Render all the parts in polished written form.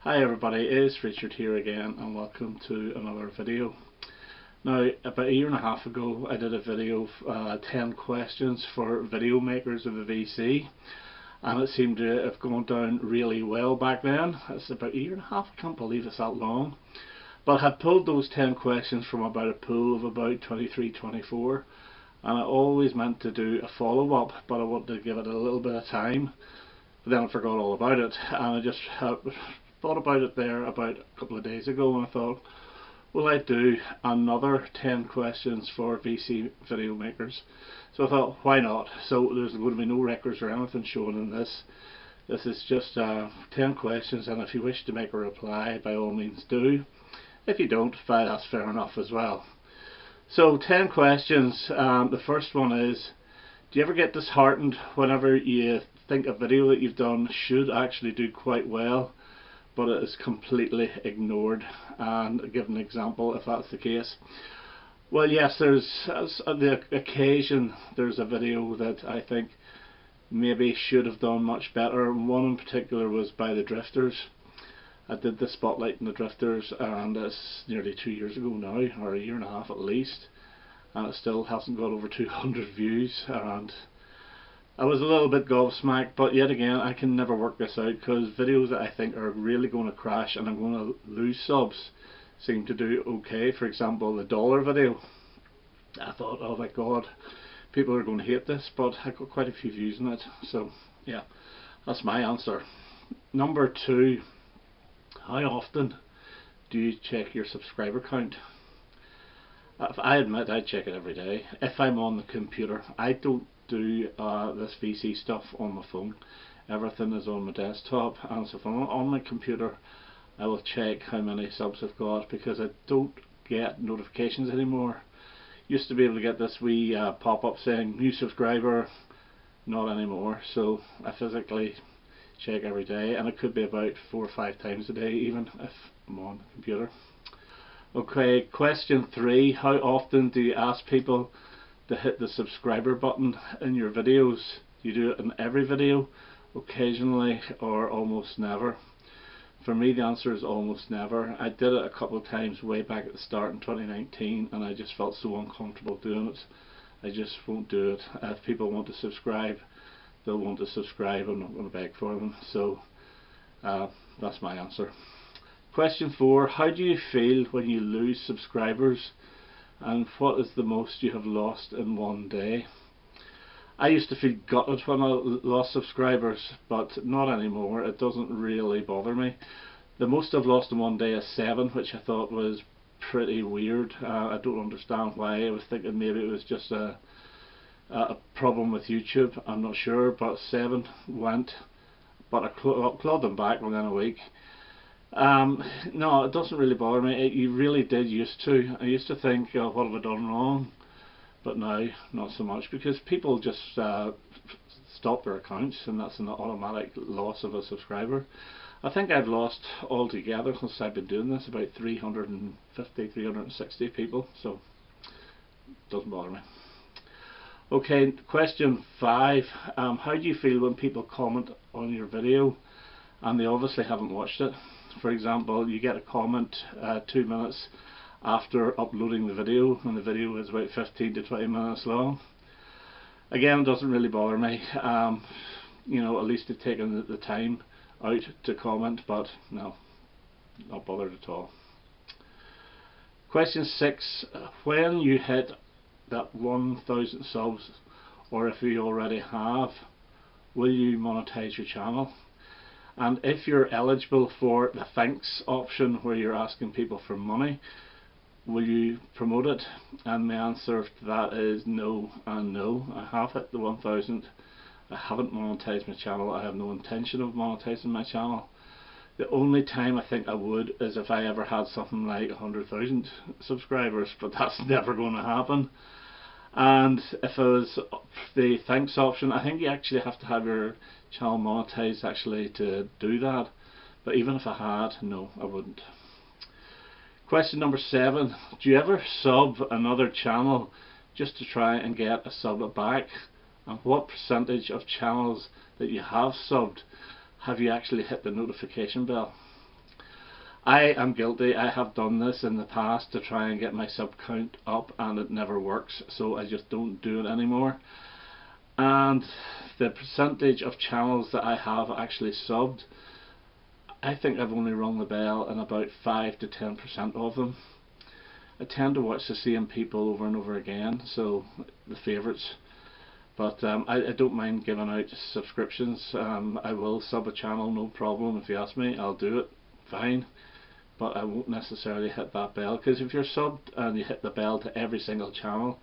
Hi everybody, it's Richard here again and welcome to another video. Now, about a year and a half ago I did a video of 10 questions for video makers of the VC, and it seemed to have gone down really well back then. It's about a year and a half, I can't believe it's that long. But I had pulled those 10 questions from about a pool of about 23, 24, and I always meant to do a follow-up, but I wanted to give it a little bit of time. But then I forgot all about it, and I just thought about it there about a couple of days ago, and I thought, will I do another 10 questions for VC video makers? So I thought, why not? So there's going to be no records or anything shown in this. This is just 10 questions, and if you wish to make a reply, by all means do. If you don't, that's fair enough as well. So 10 questions. The first one is, do you ever get disheartened whenever you think a video that you've done should actually do quite well, but it is completely ignored? And I'll give an example if that's the case. Well, yes, there's on the occasion there's a video that I think maybe should have done much better. One in particular was by the Drifters. I did the spotlight on the Drifters, and it's nearly 2 years ago now, or a year and a half at least, and it still hasn't got over 200 views, and I was a little bit gobsmacked. But yet again, I can never work this out, because videos that I think are really going to crash and I'm going to lose subs seem to do okay. For example, the dollar video, I thought, oh my god, people are going to hate this, but I got quite a few views on it. So yeah, that's my answer. Number 2, how often do you check your subscriber count? I admit I check it every day. If I'm on the computer, I don't do this VC stuff on my phone. Everything is on my desktop, and so if I'm on my computer I will check how many subs I've got, because I don't get notifications anymore. Used to be able to get this wee pop-up saying new subscriber, not anymore. So I physically check every day, and it could be about 4 or 5 times a day even if I'm on the computer. Okay, question 3, how often do you ask people to hit the subscriber button in your videos? Do you do it in every video, occasionally, or almost never? For me, the answer is almost never. I did it a couple of times way back at the start in 2019, and I just felt so uncomfortable doing it. I just won't do it. If people want to subscribe, they'll want to subscribe. I'm not going to beg for them. So that's my answer. Question 4, how do you feel when you lose subscribers, and what is the most you have lost in one day? I used to feel gutted when I lost subscribers, but not anymore. It doesn't really bother me. The most I've lost in one day is 7, which I thought was pretty weird. I don't understand why. I was thinking maybe it was just a problem with YouTube, I'm not sure, but 7 went, but I clawed them back within a week. No, it doesn't really bother me. You really did used to. I used to think, oh, what have I done wrong? But now, not so much, because people just stop their accounts, and that's an automatic loss of a subscriber. I think I've lost altogether since I've been doing this about 350, 360 people, so it doesn't bother me. Okay, question 5, how do you feel when people comment on your video and they obviously haven't watched it? For example, you get a comment 2 minutes after uploading the video, and the video is about 15 to 20 minutes long. Again, it doesn't really bother me. You know, at least they've taken the time out to comment, but no, not bothered at all. Question 6, when you hit that 1,000 subs, or if you already have, will you monetize your channel? And if you're eligible for the thanks option, where you're asking people for money, will you promote it? And my answer to that is no and no. I have hit the 1,000. I haven't monetized my channel. I have no intention of monetizing my channel. The only time I think I would is if I ever had something like 100,000 subscribers, but that's never going to happen. And if it was the thanks option, I think you actually have to have your channel monetized actually to do that. But even if I had, no, I wouldn't. Question number 7, do you ever sub another channel just to try and get a sub back? And what percentage of channels that you have subbed have you actually hit the notification bell? I am guilty. I have done this in the past to try and get my sub count up, and it never works, so I just don't do it anymore. And the percentage of channels that I have actually subbed, I think I've only rung the bell in about 5 to 10% of them. I tend to watch the same people over and over again, so the favourites. But I don't mind giving out subscriptions. I will sub a channel, no problem. If you ask me, I'll do it, fine. But I won't necessarily hit that bell, because if you're subbed and you hit the bell to every single channel,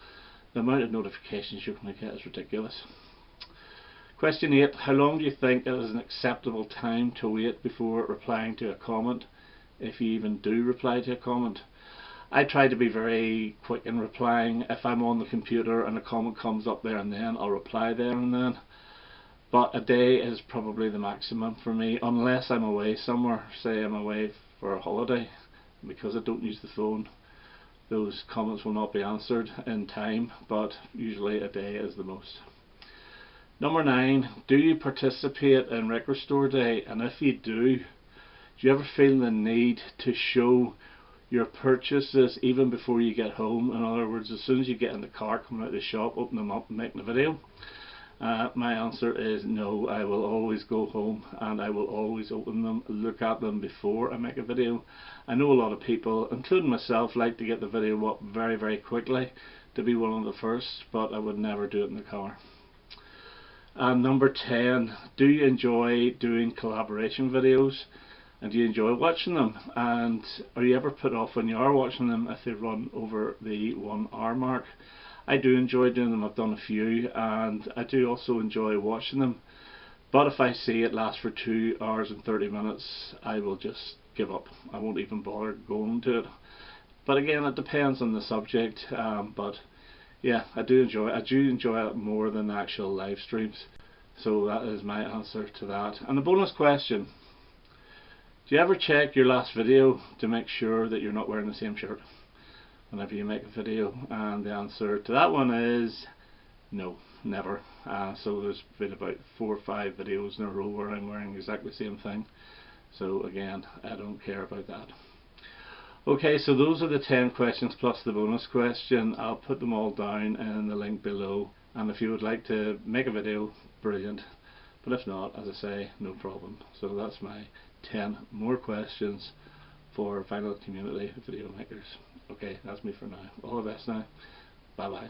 the amount of notifications you're going to get is ridiculous. Question 8. How long do you think it is an acceptable time to wait before replying to a comment, if you even do reply to a comment? I try to be very quick in replying. If I'm on the computer and a comment comes up there and then, I'll reply there and then. But a day is probably the maximum for me, unless I'm away somewhere. Say I'm away for a holiday, because I don't use the phone, those comments will not be answered in time, but usually a day is the most. Number 9. Do you participate in Record Store Day? And if you do you ever feel the need to show your purchases even before you get home? In other words, as soon as you get in the car, coming out of the shop, open them up and making a video? My answer is no. I will always go home and I will always open them, look at them before I make a video. I know a lot of people, including myself, like to get the video up very, very quickly to be one of the first, but I would never do it in the car. And number 10, do you enjoy doing collaboration videos? And do you enjoy watching them? And are you ever put off when you are watching them if they run over the 1 hour mark? I do enjoy doing them. I've done a few, and I do also enjoy watching them. But if I see it lasts for 2 hours and 30 minutes, I will just give up. I won't even bother going to it. But again, it depends on the subject. But yeah, I do enjoy it more than the actual live streams. So that is my answer to that. And the bonus question: do you ever check your last video to make sure that you're not wearing the same shirt whenever you make a video? And the answer to that one is no, never. So there's been about 4 or 5 videos in a row where I'm wearing exactly the same thing. So again, I don't care about that. Okay, so those are the 10 questions plus the bonus question. I'll put them all down in the link below, and if you would like to make a video, brilliant. But if not, as I say, no problem. So that's my 10 more questions for final community video makers. Okay, that's me for now. All the best now. Bye bye.